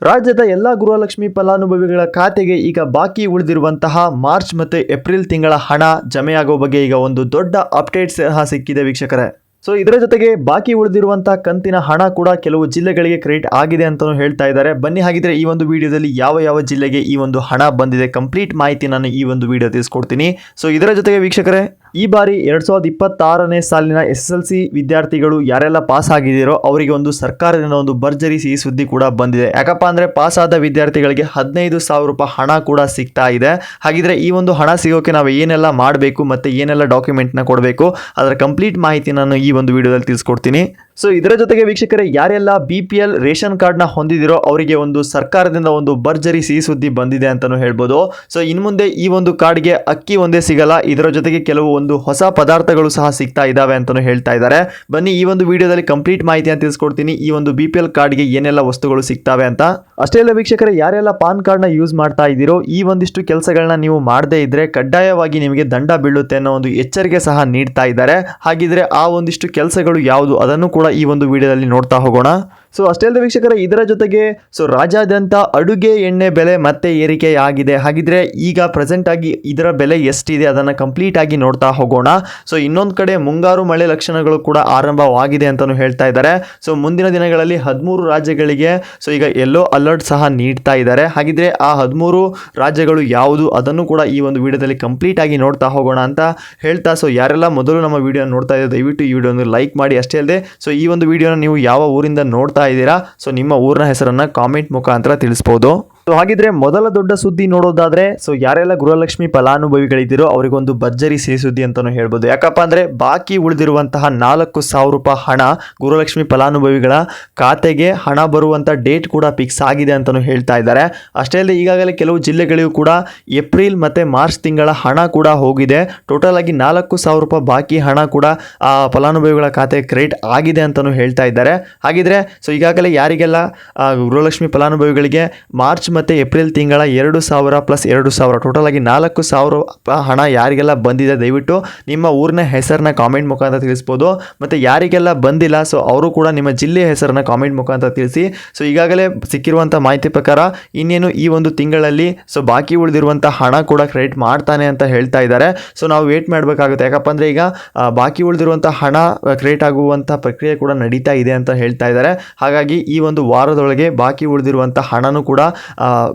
ರಾಜ್ಯದ ಎಲ್ಲ ಗೃಹಲಕ್ಷ್ಮಿ ಫಲಾನುಭವಿಗಳ ಖಾತೆಗೆ ಈಗ ಬಾಕಿ ಉಳಿದಿರುವಂತಹ ಮಾರ್ಚ್ ಮತ್ತು ಏಪ್ರಿಲ್ ತಿಂಗಳ ಹಣ ಜಮೆಯಾಗುವ ಬಗ್ಗೆ ಈಗ ಒಂದು ದೊಡ್ಡ ಅಪ್ಡೇಟ್ ಸಹ ಸಿಕ್ಕಿದೆ ವೀಕ್ಷಕರೇ. ಸೊ ಇದರ ಜೊತೆಗೆ ಬಾಕಿ ಉಳಿದಿರುವಂತಹ ಕಂತಿನ ಹಣ ಕೂಡ ಕೆಲವು ಜಿಲ್ಲೆಗಳಿಗೆ ಕ್ರೆಡಿಟ್ ಆಗಿದೆ ಅಂತಲೂ ಹೇಳ್ತಾ ಇದ್ದಾರೆ. ಬನ್ನಿ ಹಾಗಿದ್ರೆ ಈ ಒಂದು ವಿಡಿಯೋದಲ್ಲಿ ಯಾವ ಜಿಲ್ಲೆಗೆ ಈ ಒಂದು ಹಣ ಬಂದಿದೆ ಕಂಪ್ಲೀಟ್ ಮಾಹಿತಿ ನಾನು ಈ ಒಂದು ವಿಡಿಯೋ ತಿಳಿಸ್ಕೊಡ್ತೀನಿ. ಸೊ ಇದರ ಜೊತೆಗೆ ವೀಕ್ಷಕರೇ, ಈ ಬಾರಿ 2026ನೇ ಸಾಲಿನ SSLC ವಿದ್ಯಾರ್ಥಿಗಳು ಯಾರೆಲ್ಲ ಪಾಸ್ ಆಗಿದ್ದೀರೋ ಅವರಿಗೆ ಒಂದು ಸರ್ಕಾರದಿಂದ ಒಂದು ಭರ್ಜರಿ ಸಿಹಿ ಸುದ್ದಿ ಕೂಡ ಬಂದಿದೆ. ಯಾಕಪ್ಪ ಅಂದರೆ ಪಾಸ್ ಆದ ವಿದ್ಯಾರ್ಥಿಗಳಿಗೆ 15,000 ರೂಪಾಯಿ ಹಣ ಕೂಡ ಸಿಗ್ತಾ ಇದೆ. ಹಾಗಿದ್ರೆ ಈ ಒಂದು ಹಣ ಸಿಗೋಕೆ ನಾವು ಏನೆಲ್ಲ ಮಾಡಬೇಕು ಮತ್ತು ಏನೆಲ್ಲ ಡಾಕ್ಯುಮೆಂಟ್ನ ಕೊಡಬೇಕು ಅದರ ಕಂಪ್ಲೀಟ್ ಮಾಹಿತಿ ನಾನು ಈ ಒಂದು ವಿಡಿಯೋದಲ್ಲಿ ತಿಳಿಸ್ಕೊಡ್ತೀನಿ. ಸೊ ಇದರ ಜೊತೆಗೆ ವೀಕ್ಷಕರೇ, ಯಾರೆಲ್ಲ BPL ರೇಷನ್ ಕಾರ್ಡ್ನ ಹೊಂದಿದಿರೋ ಅವರಿಗೆ ಒಂದು ಸರ್ಕಾರದಿಂದ ಒಂದು ಭರ್ಜರಿ ಸಿಹಿ ಸುದ್ದಿ ಬಂದಿದೆ ಅಂತಲೂ ಹೇಳ್ಬೋದು. ಸೊ ಇನ್ನು ಮುಂದೆ ಈ ಒಂದು ಕಾರ್ಡ್ಗೆ ಅಕ್ಕಿ ಒಂದೇ ಸಿಗಲ್ಲ, ಇದರ ಜೊತೆಗೆ ಕೆಲವು ಒಂದು ಹೊಸ ಪದಾರ್ಥಗಳು ಸಹ ಸಿಗ್ತಾ ಇದ್ದಾವೆ ಅಂತಲೂ ಹೇಳ್ತಾ ಇದ್ದಾರೆ. ಬನ್ನಿ ಈ ಒಂದು ವಿಡಿಯೋದಲ್ಲಿ ಕಂಪ್ಲೀಟ್ ಮಾಹಿತಿಯನ್ನು ತಿಳಿಸ್ಕೊಡ್ತೀನಿ ಈ ಒಂದು BPL ಕಾರ್ಡ್ಗೆ ಏನೆಲ್ಲ ವಸ್ತುಗಳು ಸಿಗ್ತವೆ ಅಂತ. ಅಷ್ಟೇ ಅಲ್ಲ ವೀಕ್ಷಕರೇ, ಯಾರೆಲ್ಲ ಪಾನ್ ಕಾರ್ಡ್ನ ಯೂಸ್ ಮಾಡ್ತಾ ಇದ್ದೀರೋ ಈ ಒಂದಿಷ್ಟು ಕೆಲಸಗಳನ್ನ ನೀವು ಮಾಡದೇ ಇದ್ರೆ ಕಡ್ಡಾಯವಾಗಿ ನಿಮಗೆ ದಂಡ ಬೀಳುತ್ತೆ ಅನ್ನೋ ಒಂದು ಎಚ್ಚರಿಕೆ ಸಹ ನೀಡ್ತಾ ಇದ್ದಾರೆ. ಹಾಗಿದ್ರೆ ಆ ಒಂದಿಷ್ಟು ಕೆಲಸಗಳು ಯಾವುದು ಅದನ್ನು ಕೂಡ ಈ ಒಂದು ವಿಡಿಯೋದಲ್ಲಿ ನೋಡ್ತಾ ಹೋಗೋಣ. ಸೊ ಅಷ್ಟೇ ಅಲ್ಲದೆ ವೀಕ್ಷಕರೇ, ಇದರ ಜೊತೆಗೆ ರಾಜ್ಯಾದ್ಯಂತ ಅಡುಗೆ ಎಣ್ಣೆ ಬೆಲೆ ಮತ್ತೆ ಏರಿಕೆಯಾಗಿದೆ. ಹಾಗಿದ್ರೆ ಈಗ ಪ್ರೆಸೆಂಟ್ ಆಗಿ ಇದರ ಬೆಲೆ ಎಷ್ಟಿದೆ ಅದನ್ನು ಕಂಪ್ಲೀಟ್ ಆಗಿ ನೋಡ್ತಾ ಹೋಗೋಣ. ಸೊ ಇನ್ನೊಂದು ಕಡೆ ಮುಂಗಾರು ಮಳೆ ಲಕ್ಷಣಗಳು ಕೂಡ ಆರಂಭವಾಗಿದೆ ಅಂತಲೂ ಹೇಳ್ತಾ ಇದ್ದಾರೆ. ಸೊ ಮುಂದಿನ ದಿನಗಳಲ್ಲಿ 13 ರಾಜ್ಯಗಳಿಗೆ ಈಗ ಯೆಲ್ಲೋ ಅಲರ್ಟ್ ಸಹ ನೀಡ್ತಾ ಇದ್ದಾರೆ. ಹಾಗಿದ್ರೆ ಆ 13 ರಾಜ್ಯಗಳು ಯಾವುದು ಅದನ್ನು ಕೂಡ ಈ ಒಂದು ವಿಡಿಯೋದಲ್ಲಿ ಕಂಪ್ಲೀಟ್ ಆಗಿ ನೋಡ್ತಾ ಹೋಗೋಣ ಅಂತ ಹೇಳ್ತಾ, ಸೊ ಯಾರೆಲ್ಲ ಮೊದಲು ನಮ್ಮ ವಿಡಿಯೋ ನೋಡ್ತಾ ಇದ್ದಾರೆ ದಯವಿಟ್ಟು ಈ ವಿಡಿಯೋನ ಲೈಕ್ ಮಾಡಿ. ಅಷ್ಟೇ ಅಲ್ಲದೆ ಈ ಒಂದು ವಿಡಿಯೋನ ನೀವು ಯಾವ ಊರಿಂದ ನೋಡ್ತಾ ಇದ್ದೀರಾ ಸೊ ನಿಮ್ಮ ಊರಿನ ಹೆಸರನ್ನ ಕಾಮೆಂಟ್ ಮುಖಾಂತರ ತಿಳಿಸಬಹುದು. ಸೊ ಹಾಗಿದ್ರೆ ಮೊದಲ ದೊಡ್ಡ ಸುದ್ದಿ ನೋಡೋದಾದ್ರೆ, ಸೊ ಯಾರೆಲ್ಲ ಗೃಹಲಕ್ಷ್ಮಿ ಫಲಾನುಭವಿಗಳಿದ್ದೀರೋ ಅವರಿಗೊಂದು ಭರ್ಜರಿ ಸಿಹಿ ಸುದ್ದಿ ಅಂತಾನು ಹೇಳ್ಬೋದು. ಯಾಕಪ್ಪ ಅಂದ್ರೆ ಬಾಕಿ ಉಳಿದಿರುವಂತಹ 4,000 ರೂಪಾಯಿ ಹಣ ಗೃಹಲಕ್ಷ್ಮಿ ಫಲಾನುಭವಿಗಳ ಖಾತೆಗೆ ಹಣ ಬರುವಂತ ಡೇಟ್ ಕೂಡ ಫಿಕ್ಸ್ ಆಗಿದೆ ಅಂತಾನು ಹೇಳ್ತಾ ಇದ್ದಾರೆ. ಅಷ್ಟೇ ಅಲ್ಲದೆ ಈಗಾಗಲೇ ಕೆಲವು ಜಿಲ್ಲೆಗಳಿಗೂ ಕೂಡ ಏಪ್ರಿಲ್ ಮತ್ತೆ ಮಾರ್ಚ್ ತಿಂಗಳ ಹಣ ಕೂಡ ಹೋಗಿದೆ. ಟೋಟಲ್ ಆಗಿ 4,000 ರೂಪಾಯಿ ಬಾಕಿ ಹಣ ಕೂಡ ಆ ಫಲಾನುಭವಿಗಳ ಖಾತೆಗೆ ಕ್ರೆಡಿಟ್ ಆಗಿದೆ ಅಂತಾನು ಹೇಳ್ತಾ ಇದ್ದಾರೆ. ಹಾಗಿದ್ರೆ ಸೊ ಈಗಾಗಲೇ ಯಾರಿಗೆಲ್ಲ ಗೃಹಲಕ್ಷ್ಮಿ ಫಲಾನುಭವಿಗಳಿಗೆ ಮಾರ್ಚ್ ಮತ್ತು ಏಪ್ರಿಲ್ ತಿಂಗಳ 2,000 ಪ್ಲಸ್ 2,000 ಟೋಟಲ್ ಆಗಿ 4,000 ಹಣ ಯಾರಿಗೆಲ್ಲ ಬಂದಿದೆ ದಯವಿಟ್ಟು ನಿಮ್ಮ ಊರಿನ ಹೆಸರನ್ನ ಕಾಮೆಂಟ್ ಮುಖಾಂತರ ತಿಳಿಸ್ಬೋದು. ಮತ್ತು ಯಾರಿಗೆಲ್ಲ ಬಂದಿಲ್ಲ ಸೊ ಅವರು ಕೂಡ ನಿಮ್ಮ ಜಿಲ್ಲೆಯ ಹೆಸರನ್ನ ಕಾಮೆಂಟ್ ಮುಖಾಂತರ ತಿಳಿಸಿ. ಸೊ ಈಗಾಗಲೇ ಸಿಕ್ಕಿರುವಂಥ ಮಾಹಿತಿ ಪ್ರಕಾರ ಇನ್ನೇನು ಈ ಒಂದು ತಿಂಗಳಲ್ಲಿ ಸೊ ಬಾಕಿ ಉಳಿದಿರುವಂಥ ಹಣ ಕೂಡ ಕ್ರೆಡಿಟ್ ಮಾಡ್ತಾನೆ ಅಂತ ಹೇಳ್ತಾ ಇದ್ದಾರೆ. ಸೊ ನಾವು ವೇಟ್ ಮಾಡಬೇಕಾಗುತ್ತೆ. ಯಾಕಪ್ಪ ಅಂದರೆ ಈಗ ಬಾಕಿ ಉಳಿದಿರುವಂಥ ಹಣ ಕ್ರೆಡಿಟ್ ಆಗುವಂಥ ಪ್ರಕ್ರಿಯೆ ಕೂಡ ನಡೀತಾ ಇದೆ ಅಂತ ಹೇಳ್ತಾ ಇದ್ದಾರೆ. ಹಾಗಾಗಿ ಈ ಒಂದು ವಾರದೊಳಗೆ ಬಾಕಿ ಉಳಿದಿರುವಂಥ ಹಣನೂ ಕೂಡ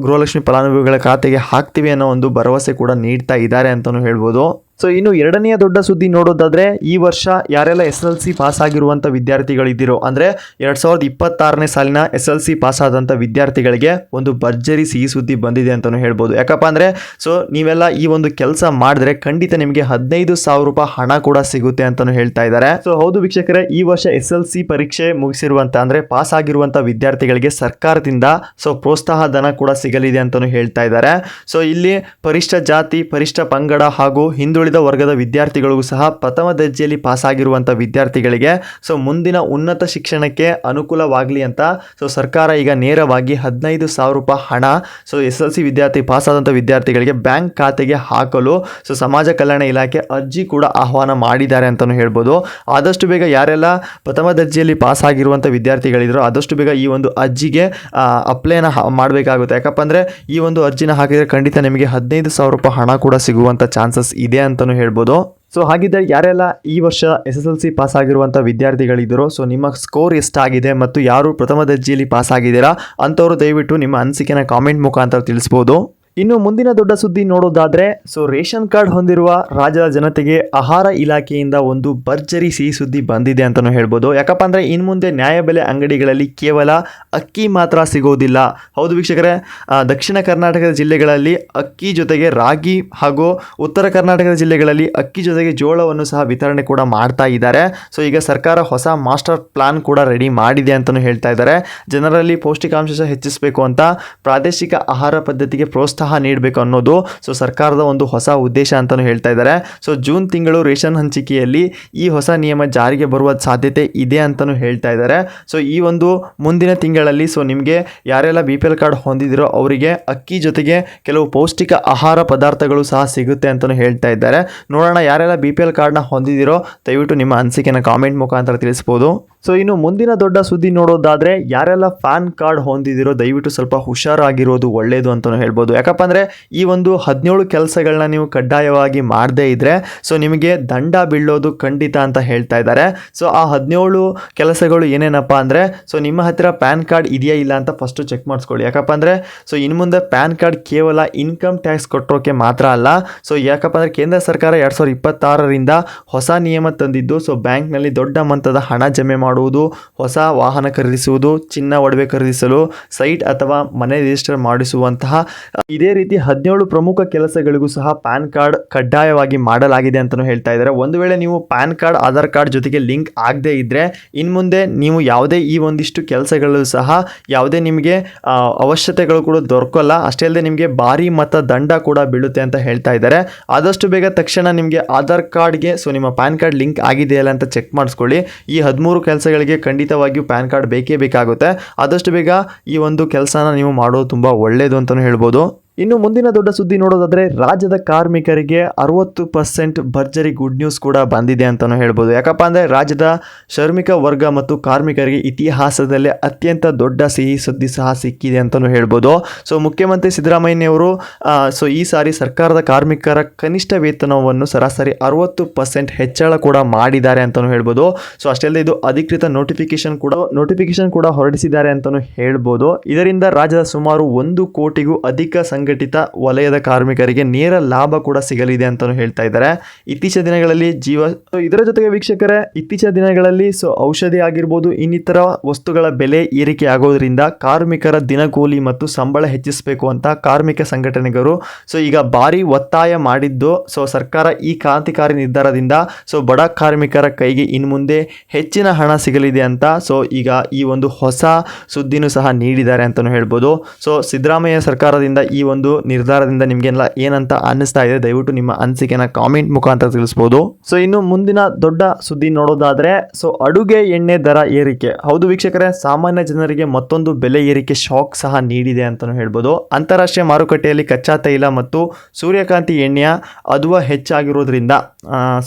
ಗೃಹಲಕ್ಷ್ಮಿ ಫಲಾನುಭವಿಗಳ ಖಾತೆಗೆ ಹಾಕ್ತೀವಿ ಅನ್ನೋ ಒಂದು ಭರವಸೆ ಕೂಡ ನೀಡ್ತಾ ಇದ್ದಾರೆ ಅಂತಲೂ ಹೇಳ್ಬೋದು. ಸೊ ಇನ್ನು ಎರಡನೆಯ ದೊಡ್ಡ ಸುದ್ದಿ ನೋಡೋದಾದ್ರೆ, ಈ ವರ್ಷ ಯಾರೆಲ್ಲ SSLC ಪಾಸ್ ಆಗಿರುವಂಥ ವಿದ್ಯಾರ್ಥಿಗಳಿದ್ದೀರೋ ಅಂದರೆ 2026ನೇ ಸಾಲಿನ SSLC ಪಾಸ್ ಆದಂಥ ವಿದ್ಯಾರ್ಥಿಗಳಿಗೆ ಒಂದು ಭರ್ಜರಿ ಸಿಹಿ ಸುದ್ದಿ ಬಂದಿದೆ ಅಂತಲೂ ಹೇಳ್ಬೋದು. ಯಾಕಪ್ಪ ಅಂದರೆ ಸೊ ನೀವೆಲ್ಲ ಈ ಒಂದು ಕೆಲಸ ಮಾಡಿದ್ರೆ ಖಂಡಿತ ನಿಮಗೆ 15,000 ರೂಪಾಯಿ ಹಣ ಕೂಡ ಸಿಗುತ್ತೆ ಅಂತಲೂ ಹೇಳ್ತಾ ಇದ್ದಾರೆ. ಸೊ ಹೌದು ವೀಕ್ಷಕರೇ, ಈ ವರ್ಷ SSLC ಪರೀಕ್ಷೆ ಮುಗಿಸಿರುವಂಥ ಅಂದರೆ ಪಾಸ್ ಆಗಿರುವಂಥ ವಿದ್ಯಾರ್ಥಿಗಳಿಗೆ ಸರ್ಕಾರದಿಂದ ಸೊ ಪ್ರೋತ್ಸಾಹ ಧನ ಕೂಡ ಸಿಗಲಿದೆ ಅಂತಲೂ ಹೇಳ್ತಾ ಇದ್ದಾರೆ. ಸೊ ಇಲ್ಲಿ ಪರಿಷ್ಠ ಜಾತಿ, ಪರಿಷ್ಠ ಪಂಗಡ ಹಾಗೂ ಹಿಂದುಳಿದ ವರ್ಗದ ವಿದ್ಯಾರ್ಥಿಗಳಿಗೂ ಸಹ ಪ್ರಥಮ ದರ್ಜೆಯಲ್ಲಿ ಪಾಸ್ ಆಗಿರುವಂಥ ವಿದ್ಯಾರ್ಥಿಗಳಿಗೆ ಸೊ ಮುಂದಿನ ಉನ್ನತ ಶಿಕ್ಷಣಕ್ಕೆ ಅನುಕೂಲವಾಗಲಿ ಅಂತ ಸೊ ಸರ್ಕಾರ ಈಗ ನೇರವಾಗಿ 15,000 ರೂಪಾಯಿ ಹಣ ಸೊ SSLC ವಿದ್ಯಾರ್ಥಿ ಪಾಸ್ ಆದಂಥ ವಿದ್ಯಾರ್ಥಿಗಳಿಗೆ ಬ್ಯಾಂಕ್ ಖಾತೆಗೆ ಹಾಕಲು ಸೊ ಸಮಾಜ ಕಲ್ಯಾಣ ಇಲಾಖೆ ಅರ್ಜಿ ಕೂಡ ಆಹ್ವಾನ ಮಾಡಿದ್ದಾರೆ ಅಂತಲೂ ಹೇಳ್ಬೋದು. ಆದಷ್ಟು ಬೇಗ ಯಾರೆಲ್ಲ ಪ್ರಥಮ ದರ್ಜೆಯಲ್ಲಿ ಪಾಸ್ ಆಗಿರುವಂಥ ವಿದ್ಯಾರ್ಥಿಗಳಿದ್ರು ಆದಷ್ಟು ಬೇಗ ಈ ಒಂದು ಅರ್ಜಿಗೆ ಅಪ್ಲೈನ ಮಾಡಬೇಕಾಗುತ್ತೆ. ಯಾಕಪ್ಪ ಅಂದರೆ ಈ ಒಂದು ಅರ್ಜಿನ ಹಾಕಿದರೆ ಖಂಡಿತ ನಿಮಗೆ 15,000 ರೂಪಾಯಿ ಹಣ ಕೂಡ ಸಿಗುವಂಥ ಚಾನ್ಸಸ್ ಇದೆ ಅಂತಲೂ ಹೇಳ್ಬೋದು. ಸೊ ಹಾಗಿದ್ದರೆ ಯಾರೆಲ್ಲ ಈ ವರ್ಷ SSLC ಪಾಸ್ ಆಗಿರುವಂಥ ವಿದ್ಯಾರ್ಥಿಗಳಿದ್ದರು ಸೊ ನಿಮ್ಮ ಸ್ಕೋರ್ ಎಷ್ಟಾಗಿದೆ ಮತ್ತು ಯಾರು ಪ್ರಥಮ ದರ್ಜೆಯಲ್ಲಿ ಪಾಸ್ ಆಗಿದ್ದೀರಾ ಅಂಥವರು ದಯವಿಟ್ಟು ನಿಮ್ಮ ಅನಿಸಿಕೆನ ಕಾಮೆಂಟ್ ಮುಖಾಂತರ ತಿಳಿಸ್ಬೋದು. ಇನ್ನು ಮುಂದಿನ ದೊಡ್ಡ ಸುದ್ದಿ ನೋಡೋದಾದ್ರೆ, ಸೊ ರೇಷನ್ ಕಾರ್ಡ್ ಹೊಂದಿರುವ ರಾಜ್ಯದ ಜನತೆಗೆ ಆಹಾರ ಇಲಾಖೆಯಿಂದ ಒಂದು ಭರ್ಜರಿ ಸಿಹಿ ಸುದ್ದಿ ಬಂದಿದೆ ಅಂತಲೂ ಹೇಳ್ಬೋದು. ಯಾಕಪ್ಪ ಅಂದರೆ ಇನ್ನು ಮುಂದೆ ನ್ಯಾಯಬೆಲೆ ಅಂಗಡಿಗಳಲ್ಲಿ ಕೇವಲ ಅಕ್ಕಿ ಮಾತ್ರ ಸಿಗೋದಿಲ್ಲ. ಹೌದು ವೀಕ್ಷಕರೇ, ದಕ್ಷಿಣ ಕರ್ನಾಟಕದ ಜಿಲ್ಲೆಗಳಲ್ಲಿ ಅಕ್ಕಿ ಜೊತೆಗೆ ರಾಗಿ ಹಾಗೂ ಉತ್ತರ ಕರ್ನಾಟಕದ ಜಿಲ್ಲೆಗಳಲ್ಲಿ ಅಕ್ಕಿ ಜೊತೆಗೆ ಜೋಳವನ್ನು ಸಹ ವಿತರಣೆ ಕೂಡ ಮಾಡ್ತಾ ಇದ್ದಾರೆ. ಸೊ ಈಗ ಸರ್ಕಾರ ಹೊಸ ಮಾಸ್ಟರ್ ಪ್ಲಾನ್ ಕೂಡ ರೆಡಿ ಮಾಡಿದೆ ಅಂತಲೂ ಹೇಳ್ತಾ ಇದ್ದಾರೆ. ಜನರಲ್ಲಿ ಪೌಷ್ಟಿಕಾಂಶ ಹೆಚ್ಚಿಸಬೇಕು ಅಂತ ಪ್ರಾದೇಶಿಕ ಆಹಾರ ಪದ್ಧತಿಗೆ ಪ್ರೋತ್ಸಾಹ ನೀಡಬೇಕು ಅನ್ನೋದು ಸೊ ಸರ್ಕಾರದ ಒಂದು ಹೊಸ ಉದ್ದೇಶ ಅಂತಾನು ಹೇಳ್ತಾ ಇದ್ದಾರೆ. ಸೊ ಜೂನ್ ತಿಂಗಳು ರೇಷನ್ ಹಂಚಿಕೆಯಲ್ಲಿ ಈ ಹೊಸ ನಿಯಮ ಜಾರಿಗೆ ಬರುವ ಸಾಧ್ಯತೆ ಇದೆ ಅಂತಾನು ಹೇಳ್ತಾ ಇದ್ದಾರೆ. ಸೊ ಈ ಒಂದು ಮುಂದಿನ ತಿಂಗಳಲ್ಲಿ ಸೊ ನಿಮಗೆ ಯಾರೆಲ್ಲ BPL ಕಾರ್ಡ್ ಹೊಂದಿದಿರೋ ಅವರಿಗೆ ಅಕ್ಕಿ ಜೊತೆಗೆ ಕೆಲವು ಪೌಷ್ಟಿಕ ಆಹಾರ ಪದಾರ್ಥಗಳು ಸಹ ಸಿಗುತ್ತೆ ಅಂತಾನು ಹೇಳ್ತಾ ಇದ್ದಾರೆ. ನೋಡೋಣ ಯಾರೆಲ್ಲ BPL ಕಾರ್ಡ್ನ ಹೊಂದಿದಿರೋ ದಯವಿಟ್ಟು ನಿಮ್ಮ ಅನಿಸಿಕೆನ ಕಾಮೆಂಟ್ ಮುಖಾಂತರ ತಿಳಿಸ್ಬೋದು. ಸೊ ಇನ್ನು ಮುಂದಿನ ದೊಡ್ಡ ಸುದ್ದಿ ನೋಡೋದಾದ್ರೆ ಯಾರೆಲ್ಲ ಪ್ಯಾನ್ ಕಾರ್ಡ್ ಹೊಂದಿದಿರೋ ದಯವಿಟ್ಟು ಸ್ವಲ್ಪ ಹುಷಾರಾಗಿರೋದು ಒಳ್ಳೆಯದು ಅಂತಲೂ ಹೇಳ್ಬೋದು. ಯಾಕಪ್ಪ ಅಂದರೆ ಈ ಒಂದು 17 ಕೆಲಸಗಳನ್ನ ನೀವು ಕಡ್ಡಾಯವಾಗಿ ಮಾಡದೇ ಇದ್ದರೆ ಸೊ ನಿಮಗೆ ದಂಡ ಬೀಳೋದು ಖಂಡಿತ ಅಂತ ಹೇಳ್ತಾ ಇದ್ದಾರೆ. ಸೊ ಆ 17 ಕೆಲಸಗಳು ಏನೇನಪ್ಪ ಅಂದರೆ ಸೊ ನಿಮ್ಮ ಹತ್ತಿರ ಪ್ಯಾನ್ ಕಾರ್ಡ್ ಇದೆಯಾ ಇಲ್ಲ ಅಂತ ಫಸ್ಟು ಚೆಕ್ ಮಾಡಿಸ್ಕೊಳ್ಳಿ. ಯಾಕಪ್ಪ ಅಂದರೆ ಸೊ ಇನ್ನು ಮುಂದೆ ಪ್ಯಾನ್ ಕಾರ್ಡ್ ಕೇವಲ ಇನ್ಕಮ್ ಟ್ಯಾಕ್ಸ್ ಕೊಟ್ಟರೋಕ್ಕೆ ಮಾತ್ರ ಅಲ್ಲ. ಸೊ ಯಾಕಪ್ಪ ಅಂದರೆ ಕೇಂದ್ರ ಸರ್ಕಾರ 2026ರಿಂದ ಹೊಸ ನಿಯಮ ತಂದಿದ್ದು. ಸೊ ಬ್ಯಾಂಕ್ನಲ್ಲಿ ದೊಡ್ಡ ಮೊತ್ತದ ಹಣ ಜಮೆ ಮಾಡುವುದು, ಹೊಸ ವಾಹನ ಖರೀದಿಸುವುದು, ಚಿನ್ನ ಒಡವೆ ಖರೀದಿಸಲು, ಸೈಟ್ ಅಥವಾ ಮನೆ ರಿಜಿಸ್ಟರ್ ಮಾಡಿಸುವಂತಹ ಇದೇ ರೀತಿ 17 ಪ್ರಮುಖ ಕೆಲಸಗಳಿಗೂ ಸಹ ಪ್ಯಾನ್ ಕಾರ್ಡ್ ಕಡ್ಡಾಯವಾಗಿ ಮಾಡಲಾಗಿದೆ ಅಂತಲೂ ಹೇಳ್ತಾ ಇದ್ದಾರೆ. ಒಂದು ವೇಳೆ ನೀವು ಪ್ಯಾನ್ ಕಾರ್ಡ್ ಆಧಾರ್ ಕಾರ್ಡ್ ಜೊತೆಗೆ ಲಿಂಕ್ ಆಗದೇ ಇದ್ದರೆ ಇನ್ನು ಮುಂದೆ ನೀವು ಯಾವುದೇ ಈ ಒಂದಿಷ್ಟು ಕೆಲಸಗಳು ಸಹ ಯಾವುದೇ ನಿಮಗೆ ಅವಶ್ಯಕತೆಗಳು ಕೂಡ ದೊರಕಲ್ಲ. ಅಷ್ಟೇ ಅಲ್ಲದೆ ನಿಮಗೆ ಭಾರಿ ಮೊತ್ತ ದಂಡ ಕೂಡ ಬೀಳುತ್ತೆ ಅಂತ ಹೇಳ್ತಾ ಇದ್ದಾರೆ. ಆದಷ್ಟು ಬೇಗ ತಕ್ಷಣ ನಿಮಗೆ ಆಧಾರ್ ಕಾರ್ಡ್ಗೆ ಸೊ ನಿಮ್ಮ ಪ್ಯಾನ್ ಕಾರ್ಡ್ ಲಿಂಕ್ ಆಗಿದೆಯಲ್ಲ ಅಂತ ಚೆಕ್ ಮಾಡಿಸ್ಕೊಳ್ಳಿ. ಈ 13 ಕೆಲಸಗಳಿಗೆ ಖಂಡಿತವಾಗಿಯೂ ಪ್ಯಾನ್ ಕಾರ್ಡ್ ಬೇಕೇ ಬೇಕಾಗುತ್ತೆ. ಆದಷ್ಟು ಬೇಗ ಈ ಒಂದು ಕೆಲಸನ ನೀವು ಮಾಡೋದು ತುಂಬ ಒಳ್ಳೆಯದು ಅಂತಲೂ ಹೇಳ್ಬೋದು. ಇನ್ನು ಮುಂದಿನ ದೊಡ್ಡ ಸುದ್ದಿ ನೋಡೋದಾದರೆ ರಾಜ್ಯದ ಕಾರ್ಮಿಕರಿಗೆ 60% ಭರ್ಜರಿ ಗುಡ್ ನ್ಯೂಸ್ ಕೂಡ ಬಂದಿದೆ ಅಂತಲೂ ಹೇಳ್ಬೋದು. ಯಾಕಪ್ಪ ಅಂದರೆ ರಾಜ್ಯದ ಶ್ರಮಿಕ ವರ್ಗ ಮತ್ತು ಕಾರ್ಮಿಕರಿಗೆ ಇತಿಹಾಸದಲ್ಲೇ ಅತ್ಯಂತ ದೊಡ್ಡ ಸಿಹಿ ಸುದ್ದಿ ಸಹ ಸಿಕ್ಕಿದೆ ಅಂತಲೂ ಹೇಳ್ಬೋದು. ಸೊ ಮುಖ್ಯಮಂತ್ರಿ ಸಿದ್ದರಾಮಯ್ಯನವರು ಸೊ ಈ ಸಾರಿ ಸರ್ಕಾರದ ಕಾರ್ಮಿಕರ ಕನಿಷ್ಠ ವೇತನವನ್ನು ಸರಾಸರಿ 60% ಹೆಚ್ಚಳ ಕೂಡ ಮಾಡಿದ್ದಾರೆ ಅಂತಲೂ ಹೇಳ್ಬೋದು. ಸೊ ಅಷ್ಟೇ ಅಲ್ಲದೆ ಇದು ಅಧಿಕೃತ ನೋಟಿಫಿಕೇಶನ್ ಕೂಡ ಹೊರಡಿಸಿದ್ದಾರೆ ಅಂತಲೂ ಹೇಳ್ಬೋದು. ಇದರಿಂದ ರಾಜ್ಯದ ಸುಮಾರು 1 ಕೋಟಿಗೂ ಅಧಿಕ ಸಂಘಟಿತ ವಲಯದ ಕಾರ್ಮಿಕರಿಗೆ ನೇರ ಲಾಭ ಕೂಡ ಸಿಗಲಿದೆ ಅಂತಲೂ ಹೇಳ್ತಾ ಇದ್ದಾರೆ. ಇತ್ತೀಚಿನ ದಿನಗಳಲ್ಲಿ ಇದರ ಜೊತೆಗೆ ವೀಕ್ಷಕರೇ ಇತ್ತೀಚಿನ ದಿನಗಳಲ್ಲಿ ಸೊ ಔಷಧಿ ಆಗಿರ್ಬೋದು ಇನ್ನಿತರ ವಸ್ತುಗಳ ಬೆಲೆ ಏರಿಕೆ ಆಗೋದ್ರಿಂದ ಕಾರ್ಮಿಕರ ದಿನಗೂಲಿ ಮತ್ತು ಸಂಬಳ ಹೆಚ್ಚಿಸಬೇಕು ಅಂತ ಕಾರ್ಮಿಕ ಸಂಘಟನೆಗಳು ಸೊ ಈಗ ಭಾರಿ ಒತ್ತಾಯ ಮಾಡಿದ್ದು. ಸೊ ಸರ್ಕಾರ ಈ ಕ್ರಾಂತಿಕಾರಿ ನಿರ್ಧಾರದಿಂದ ಸೊ ಬಡ ಕಾರ್ಮಿಕರ ಕೈಗೆ ಇನ್ನು ಮುಂದೆ ಹೆಚ್ಚಿನ ಹಣ ಸಿಗಲಿದೆ ಅಂತ ಸೊ ಈಗ ಈ ಒಂದು ಹೊಸ ಸುದ್ದಿನೂ ಸಹ ನೀಡಿದ್ದಾರೆ ಅಂತಲೂ ಹೇಳ್ಬೋದು. ಸೊ ಸಿದ್ದರಾಮಯ್ಯ ಸರ್ಕಾರದಿಂದ ಈ ಒಂದು ನಿರ್ಧಾರದಿಂದ ನಿಮಗೆಲ್ಲ ಏನಂತ ಅನ್ನಿಸ್ತಾ ಇದೆ ದಯವಿಟ್ಟು ನಿಮ್ಮ ಅನಿಸಿಕೆನ ಕಾಮೆಂಟ್ ಮುಖಾಂತರ ತಿಳಿಸ್ಬೋದು. ಸೊ ಇನ್ನು ಮುಂದಿನ ದೊಡ್ಡ ಸುದ್ದಿ ನೋಡೋದಾದ್ರೆ ಸೊ ಅಡುಗೆ ಎಣ್ಣೆ ದರ ಏರಿಕೆ. ಹೌದು ವೀಕ್ಷಕರೇ, ಸಾಮಾನ್ಯ ಜನರಿಗೆ ಮತ್ತೊಂದು ಬೆಲೆ ಏರಿಕೆ ಶಾಕ್ ಸಹ ನೀಡಿದೆ ಅಂತಲೂ ಹೇಳ್ಬೋದು. ಅಂತಾರಾಷ್ಟ್ರೀಯ ಮಾರುಕಟ್ಟೆಯಲ್ಲಿ ಕಚ್ಚಾ ತೈಲ ಮತ್ತು ಸೂರ್ಯಕಾಂತಿ ಎಣ್ಣೆಯ ಅದುವ ಹೆಚ್ಚಾಗಿರೋದ್ರಿಂದ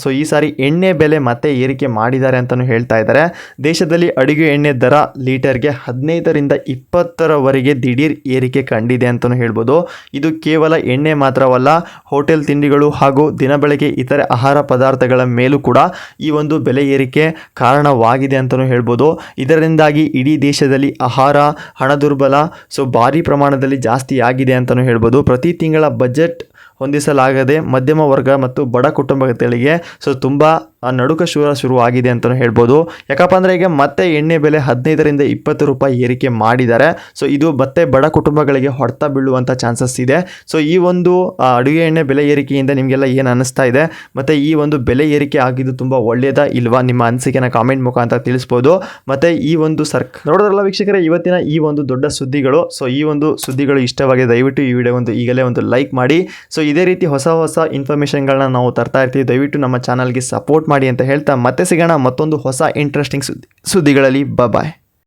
ಸೊ ಈ ಸಾರಿ ಎಣ್ಣೆ ಬೆಲೆ ಮತ್ತೆ ಏರಿಕೆ ಮಾಡಿದ್ದಾರೆ ಅಂತಲೂ ಹೇಳ್ತಾ ಇದ್ದಾರೆ. ದೇಶದಲ್ಲಿ ಅಡುಗೆ ಎಣ್ಣೆ ದರ ಲೀಟರ್ಗೆ 15ರಿಂದ 20ರವರೆಗೆ ದಿಢೀರ್ ಏರಿಕೆ ಕಂಡಿದೆ ಅಂತಲೂ ಹೇಳ್ಬೋದು. ಇದು ಕೇವಲ ಎಣ್ಣೆ ಮಾತ್ರವಲ್ಲ, ಹೋಟೆಲ್ ತಿಂಡಿಗಳು ಹಾಗೂ ದಿನಬಳಕೆ ಇತರೆ ಆಹಾರ ಪದಾರ್ಥಗಳ ಮೇಲೂ ಕೂಡ ಈ ಒಂದು ಬೆಲೆ ಏರಿಕೆ ಕಾರಣವಾಗಿದೆ ಅಂತಲೂ ಹೇಳ್ಬೋದು. ಇದರಿಂದಾಗಿ ಇಡೀ ದೇಶದಲ್ಲಿ ಆಹಾರ ಹಣದುರ್ಬಲ ಸೊ ಭಾರಿ ಪ್ರಮಾಣದಲ್ಲಿ ಜಾಸ್ತಿ ಆಗಿದೆ ಅಂತಲೂ ಹೇಳ್ಬೋದು. ಪ್ರತಿ ತಿಂಗಳ ಬಜೆಟ್ ಹೊಂದಿಸಲಾಗದೆ ಮಧ್ಯಮ ವರ್ಗ ಮತ್ತು ಬಡ ಕುಟುಂಬಗಳಿಗೆ ಸೊ ತುಂಬ ನಡುಕ ಶುರುವಾಗಿದೆ ಅಂತಲೂ ಹೇಳ್ಬೋದು. ಯಾಕಪ್ಪ ಅಂದರೆ ಈಗ ಮತ್ತೆ ಎಣ್ಣೆ ಬೆಲೆ 15ರಿಂದ 20 ರೂಪಾಯಿ ಏರಿಕೆ ಮಾಡಿದ್ದಾರೆ. ಸೊ ಇದು ಮತ್ತೆ ಬಡ ಕುಟುಂಬಗಳಿಗೆ ಹೊಡೆತ ಬೀಳುವಂಥ ಚಾನ್ಸಸ್ ಇದೆ. ಸೊ ಈ ಒಂದು ಅಡುಗೆ ಎಣ್ಣೆ ಬೆಲೆ ಏರಿಕೆಯಿಂದ ನಿಮಗೆಲ್ಲ ಏನು ಅನ್ನಿಸ್ತಾ ಇದೆ, ಮತ್ತು ಈ ಒಂದು ಬೆಲೆ ಏರಿಕೆ ಆಗಿದ್ದು ತುಂಬ ಒಳ್ಳೆಯದಾ ಇಲ್ವಾ, ನಿಮ್ಮ ಅನಿಸಿಕೆನ ಕಾಮೆಂಟ್ ಮುಖಾಂತರ ತಿಳಿಸ್ಬೋದು. ಮತ್ತು ಈ ಒಂದು ನೋಡೋದ್ರಲ್ಲ ವೀಕ್ಷಕರೇ ಇವತ್ತಿನ ಈ ಒಂದು ದೊಡ್ಡ ಸುದ್ದಿಗಳು. ಸೊ ಈ ಒಂದು ಸುದ್ದಿಗಳು ಇಷ್ಟವಾಗಿದೆ ದಯವಿಟ್ಟು ಈ ವಿಡಿಯೋ ಈಗಲೇ ಒಂದು ಲೈಕ್ ಮಾಡಿ. ಸೊ ಇದೇ ರೀತಿ ಹೊಸ ಇನ್ಫಾರ್ಮೇಷನ್ಗಳನ್ನ ನಾವು ತರ್ತಾ ಇರ್ತೀವಿ. ದಯವಿಟ್ಟು ನಮ್ಮ ಚಾನಲ್ಗೆ ಸಪೋರ್ಟ್ ಮಾಡಿ ಅಂತ ಹೇಳ್ತಾ ಮತ್ತೆ ಸಿಗೋಣ ಮತ್ತೊಂದು ಹೊಸ ಇಂಟ್ರೆಸ್ಟಿಂಗ್ ಸುದ್ದಿಗಳಲ್ಲಿ. ಬಾಯ್.